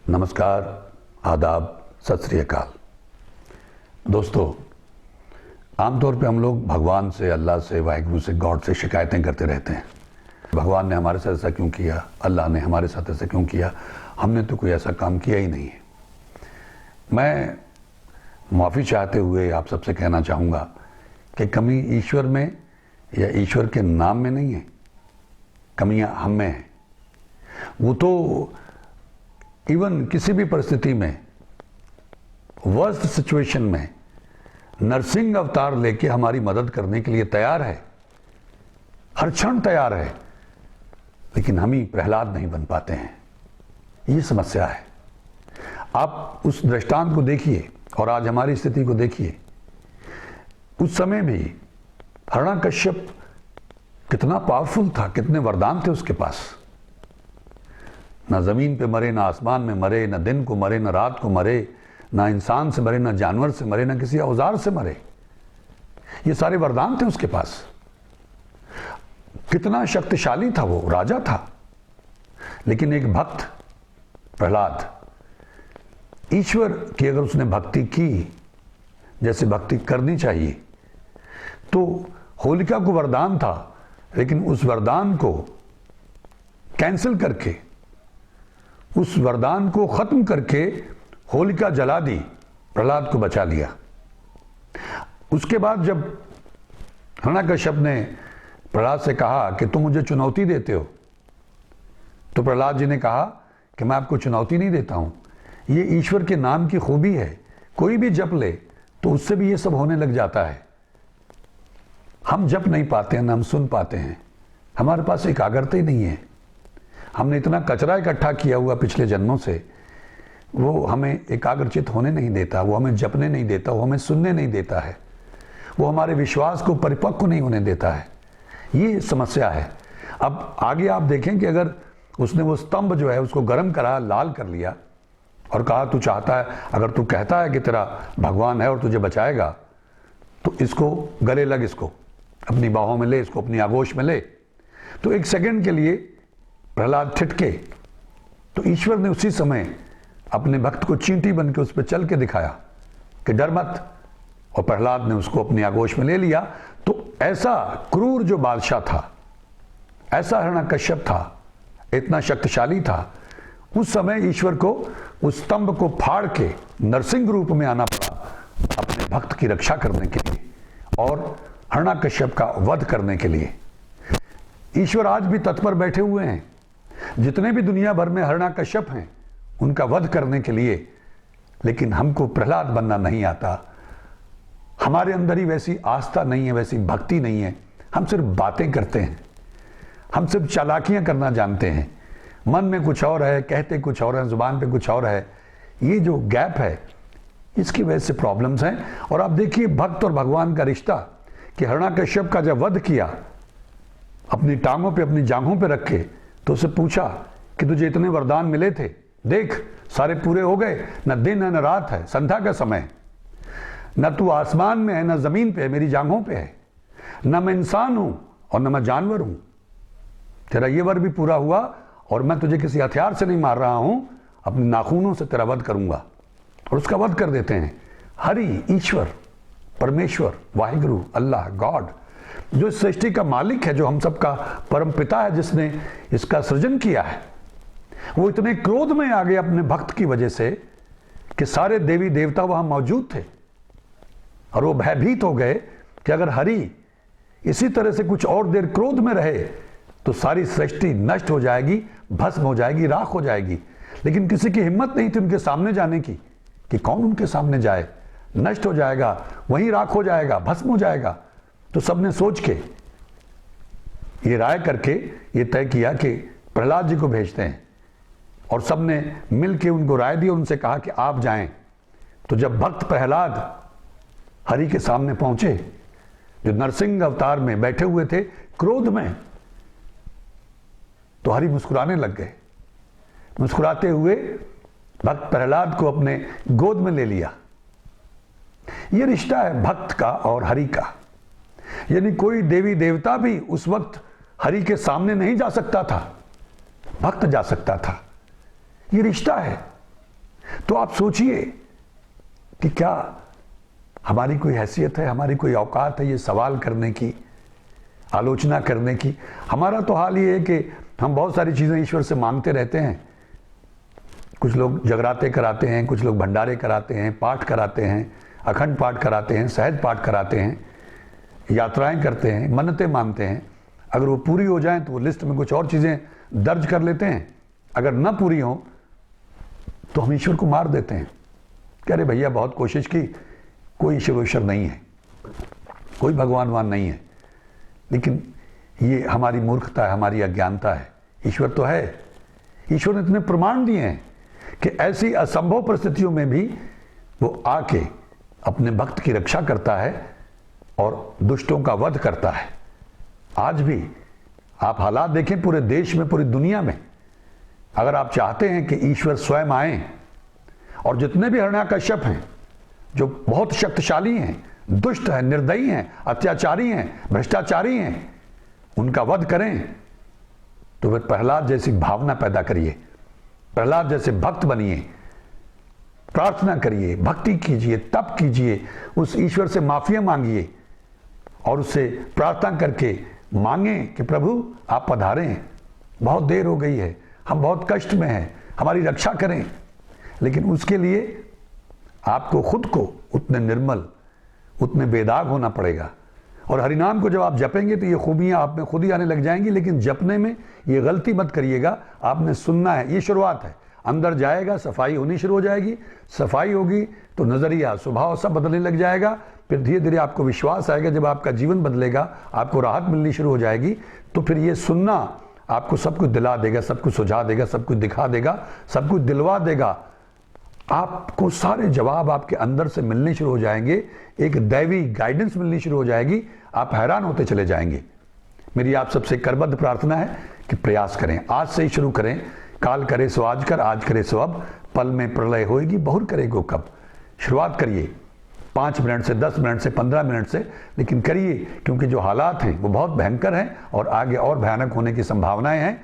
नमस्कार, आदाब, सत श्री अकाल। दोस्तों, आमतौर पे हम लोग भगवान से, अल्लाह से, वाहिगुरु से, गॉड से शिकायतें करते रहते हैं। भगवान ने हमारे साथ ऐसा क्यों किया, अल्लाह ने हमारे साथ ऐसा क्यों किया, हमने तो कोई ऐसा काम किया ही नहीं है। मैं माफ़ी चाहते हुए आप सबसे कहना चाहूँगा कि कमी ईश्वर में या ईश्वर के नाम में नहीं है, कमियाँ हम में हैं। वो तो इवन किसी भी परिस्थिति में, वर्स्ट सिचुएशन में नरसिंह अवतार लेके हमारी मदद करने के लिए तैयार है, हर क्षण तैयार है, लेकिन हम ही प्रहलाद नहीं बन पाते हैं। ये समस्या है। आप उस दृष्टांत को देखिए और आज हमारी स्थिति को देखिए। उस समय भी हिरण्यकश्यप कितना पावरफुल था, कितने वरदान थे उसके पास। ना जमीन पे मरे, ना आसमान में मरे, ना दिन को मरे, ना रात को मरे, ना इंसान से मरे, ना जानवर से मरे, ना किसी औजार से मरे। ये सारे वरदान थे उसके पास। कितना शक्तिशाली था वो, राजा था। लेकिन एक भक्त प्रहलाद, ईश्वर की अगर उसने भक्ति की जैसे भक्ति करनी चाहिए, तो होलिका को वरदान था, लेकिन उस वरदान को कैंसिल करके, उस वरदान को खत्म करके होलिका जला दी, प्रहलाद को बचा लिया। उसके बाद जब हिरण्यकश्यप ने प्रहलाद से कहा कि तुम मुझे चुनौती देते हो, तो प्रहलाद जी ने कहा कि मैं आपको चुनौती नहीं देता हूं, ये ईश्वर के नाम की खूबी है। कोई भी जप ले तो उससे भी ये सब होने लग जाता है। हम जप नहीं पाते हैं, ना हम सुन पाते हैं। हमारे पास एकाग्रता ही नहीं है। हमने इतना कचरा इकट्ठा किया हुआ पिछले जन्मों से, वो हमें एकाग्रचित होने नहीं देता, वो हमें जपने नहीं देता, वो हमें सुनने नहीं देता है, वो हमारे विश्वास को परिपक्व नहीं होने देता है। ये समस्या है। अब आगे आप देखें कि अगर उसने वो स्तंभ जो है उसको गर्म करा, लाल कर लिया और कहा तू चाहता है, अगर तू कहता है कि तेरा भगवान है और तुझे बचाएगा, तो इसको गले लग, इसको अपनी बाहों में ले, इसको अपनी आगोश में ले। तो एक सेकंड के लिए प्रहलाद ठिठके, तो ईश्वर ने उसी समय अपने भक्त को चींटी बन के उस पर चल के दिखाया कि डर मत, और प्रहलाद ने उसको अपनी आगोश में ले लिया। तो ऐसा क्रूर जो बादशाह था, ऐसा हिरण्यकश्यप था, इतना शक्तिशाली था, उस समय ईश्वर को उस स्तंभ को फाड़ के नरसिंह रूप में आना पड़ा अपने भक्त की रक्षा करने के लिए और हिरण्यकश्यप का वध करने के लिए। ईश्वर आज भी तत्पर बैठे हुए हैं, जितने भी दुनिया भर में हिरण्यकश्यप हैं उनका वध करने के लिए। लेकिन हमको प्रहलाद बनना नहीं आता। हमारे अंदर ही वैसी आस्था नहीं है, वैसी भक्ति नहीं है। हम सिर्फ बातें करते हैं, हम सिर्फ चालाकियां करना जानते हैं। मन में कुछ और है, कहते कुछ और है, जुबान पे कुछ और है। ये जो गैप है, इसकी वजह से प्रॉब्लम्स हैं। और आप देखिए भक्त और भगवान का रिश्ता, कि हिरण्यकश्यप का जब वध किया, अपनी टांगों पे, अपनी जांघों पे रखे, तो उससे पूछा कि तुझे इतने वरदान मिले थे, देख सारे पूरे हो गए। न दिन है न रात है, संध्या का समय, न तू आसमान में है न जमीन पे है, मेरी जांघों पे है। न मैं इंसान हूं और न मैं जानवर हूं। तेरा ये वर भी पूरा हुआ और मैं तुझे किसी हथियार से नहीं मार रहा हूं, अपने नाखूनों से तेरा वध करूंगा। और उसका वध कर देते हैं। हरि, ईश्वर, परमेश्वर, वाहिगुरु, अल्लाह, गॉड, जो इस सृष्टि का मालिक है, जो हम सबका परम पिता है, जिसने इसका सृजन किया है, वो इतने क्रोध में आ गए अपने भक्त की वजह से कि सारे देवी देवता वहां मौजूद थे और वो भयभीत हो गए कि अगर हरि इसी तरह से कुछ और देर क्रोध में रहे तो सारी सृष्टि नष्ट हो जाएगी, भस्म हो जाएगी, राख हो जाएगी। लेकिन किसी की हिम्मत नहीं थी उनके सामने जाने की, कि कौन उनके सामने जाए, नष्ट हो जाएगा, वहीं राख हो जाएगा, भस्म हो जाएगा। तो सबने सोच के, ये राय करके ये तय किया कि प्रहलाद जी को भेजते हैं, और सबने मिल के उनको राय दी, उनसे कहा कि आप जाएं। तो जब भक्त प्रहलाद हरि के सामने पहुंचे, जो नरसिंह अवतार में बैठे हुए थे क्रोध में, तो हरि मुस्कुराने लग गए। मुस्कुराते हुए भक्त प्रहलाद को अपने गोद में ले लिया। यह रिश्ता है भक्त का और हरि का। यानी कोई देवी देवता भी उस वक्त हरि के सामने नहीं जा सकता था, भक्त जा सकता था। ये रिश्ता है। तो आप सोचिए कि क्या हमारी कोई हैसियत है, हमारी कोई औकात है ये सवाल करने की, आलोचना करने की। हमारा तो हाल ये है कि हम बहुत सारी चीज़ें ईश्वर से मांगते रहते हैं। कुछ लोग जगराते कराते हैं, कुछ लोग भंडारे कराते हैं, पाठ कराते हैं, अखंड पाठ कराते हैं, सहज पाठ कराते हैं, यात्राएं करते हैं, मन्नतें मांगते हैं। अगर वो पूरी हो जाएं तो वो लिस्ट में कुछ और चीज़ें दर्ज कर लेते हैं। अगर ना पूरी हो तो हम ईश्वर को मार देते हैं कि अरे भैया बहुत कोशिश की, कोई ईश्वर नहीं है, कोई भगवान नहीं है। लेकिन ये हमारी मूर्खता है, हमारी अज्ञानता है। ईश्वर तो है। ईश्वर ने इतने प्रमाण दिए हैं कि ऐसी असंभव परिस्थितियों में भी वो आके अपने भक्त की रक्षा करता है और दुष्टों का वध करता है। आज भी आप हालात देखें पूरे देश में, पूरी दुनिया में। अगर आप चाहते हैं कि ईश्वर स्वयं आए और जितने भी हिरण्यकश्यप हैं, जो बहुत शक्तिशाली हैं, दुष्ट हैं, निर्दयी हैं, अत्याचारी हैं, भ्रष्टाचारी हैं, उनका वध करें, तो फिर प्रहलाद जैसी भावना पैदा करिए, प्रहलाद जैसे भक्त बनिए, प्रार्थना करिए, भक्ति कीजिए, तप कीजिए, उस ईश्वर से माफिया मांगिए और उससे प्रार्थना करके मांगे कि प्रभु आप पधारें, बहुत देर हो गई है, हम बहुत कष्ट में हैं, हमारी रक्षा करें। लेकिन उसके लिए आपको खुद को उतने निर्मल, उतने बेदाग होना पड़ेगा। और हरिनाम को जब आप जपेंगे तो ये खूबियां आप में खुद ही आने लग जाएंगी। लेकिन जपने में ये गलती मत करिएगा, आपने सुनना है, ये शुरुआत है। अंदर जाएगा, सफाई होनी शुरू हो जाएगी। सफाई होगी तो नज़रिया, स्वभाव सब बदलने लग जाएगा। फिर धीरे धीरे आपको विश्वास आएगा। जब आपका जीवन बदलेगा, आपको राहत मिलनी शुरू हो जाएगी, तो फिर ये सुनना आपको सब कुछ दिला देगा, सब कुछ सुझा देगा, सब कुछ दिखा देगा, सब कुछ दिलवा देगा। आपको सारे जवाब आपके अंदर से मिलने शुरू हो जाएंगे, एक दैवी गाइडेंस मिलनी शुरू हो जाएगी। आप हैरान होते चले जाएंगे। मेरी आप सबसे करबद्ध प्रार्थना है कि प्रयास करें, आज से ही शुरू करें। काल करे सो आज कर, आज करे सो अब, पल में प्रलय होएगी, बहुर करेगो कब। शुरुआत करिए 5 मिनट से, 10 मिनट से, 15 मिनट से, लेकिन करिए, क्योंकि जो हालात हैं वो बहुत भयंकर हैं और आगे और भयानक होने की संभावनाएं हैं।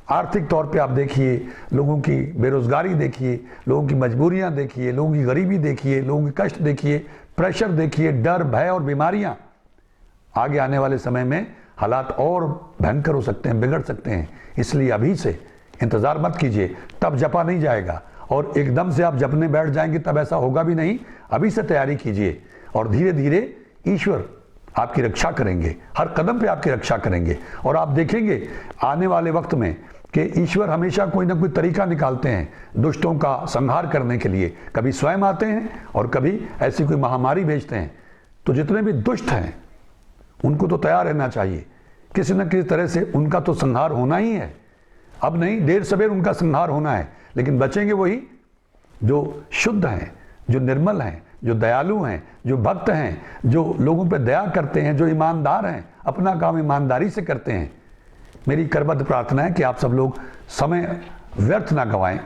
आर्थिक तौर पे आप देखिए, लोगों की बेरोजगारी देखिए, लोगों की मजबूरियां देखिए, लोगों की गरीबी देखिए, लोगों के कष्ट देखिए, प्रेशर देखिए, डर, भय और बीमारियां। आगे आने वाले समय में हालात और भयंकर हो सकते हैं, बिगड़ सकते हैं। इसलिए अभी से इंतजार मत कीजिए, तब जपा नहीं जाएगा और एकदम से आप जपने बैठ जाएंगे तब ऐसा होगा भी नहीं। अभी से तैयारी कीजिए और धीरे धीरे ईश्वर आपकी रक्षा करेंगे, हर कदम पे आपकी रक्षा करेंगे। और आप देखेंगे आने वाले वक्त में कि ईश्वर हमेशा कोई ना कोई तरीका निकालते हैं दुष्टों का संहार करने के लिए। कभी स्वयं आते हैं और कभी ऐसी कोई महामारी भेजते हैं। तो जितने भी दुष्ट हैं उनको तो तैयार रहना चाहिए, किसी न किसी तरह से उनका तो संहार होना ही है। अब नहीं, देर सवेर उनका संहार होना है। लेकिन बचेंगे वही जो शुद्ध हैं, जो निर्मल हैं, जो दयालु हैं, जो भक्त हैं, जो लोगों पे दया करते हैं, जो ईमानदार हैं, अपना काम ईमानदारी से करते हैं। मेरी करबद्ध प्रार्थना है कि आप सब लोग समय व्यर्थ ना गंवाएं,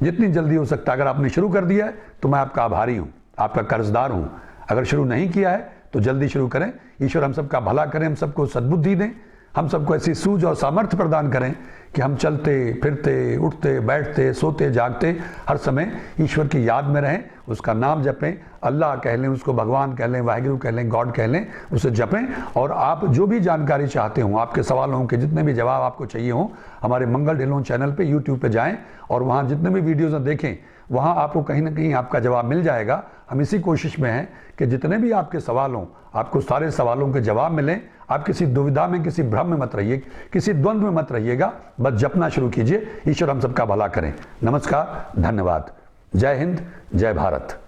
जितनी जल्दी हो सकता है। अगर आपने शुरू कर दिया है तो मैं आपका आभारी हूं, आपका कर्जदार हूं। अगर शुरू नहीं किया है तो जल्दी शुरू करें। ईश्वर हम सबका भला करें, हम सबको सद्बुद्धि दें, हम सबको ऐसी सूझ और सामर्थ्य प्रदान करें कि हम चलते फिरते, उठते बैठते, सोते जागते हर समय ईश्वर की याद में रहें, उसका नाम जपें। अल्लाह कह लें, उसको भगवान कह लें, वाहिगुरु कह लें, गॉड कह लें, उसे जपें। और आप जो भी जानकारी चाहते हों, आपके सवालों के जितने भी जवाब आपको चाहिए हों, हमारे मंगल ढिल्लों चैनल पे यूट्यूब पे जाएं और वहाँ जितने भी वीडियोज़ देखें, वहाँ आपको कहीं ना कहीं आपका जवाब मिल जाएगा। हम इसी कोशिश में हैं कि जितने भी आपके सवाल हों, आपको सारे सवालों के जवाब मिलें। आप किसी दुविधा में, किसी भ्रम में मत रहिए, किसी द्वंद्व में मत रहिएगा, बस जपना शुरू कीजिए। ईश्वर हम सबका भला करें। नमस्कार, धन्यवाद, जय हिंद, जय भारत।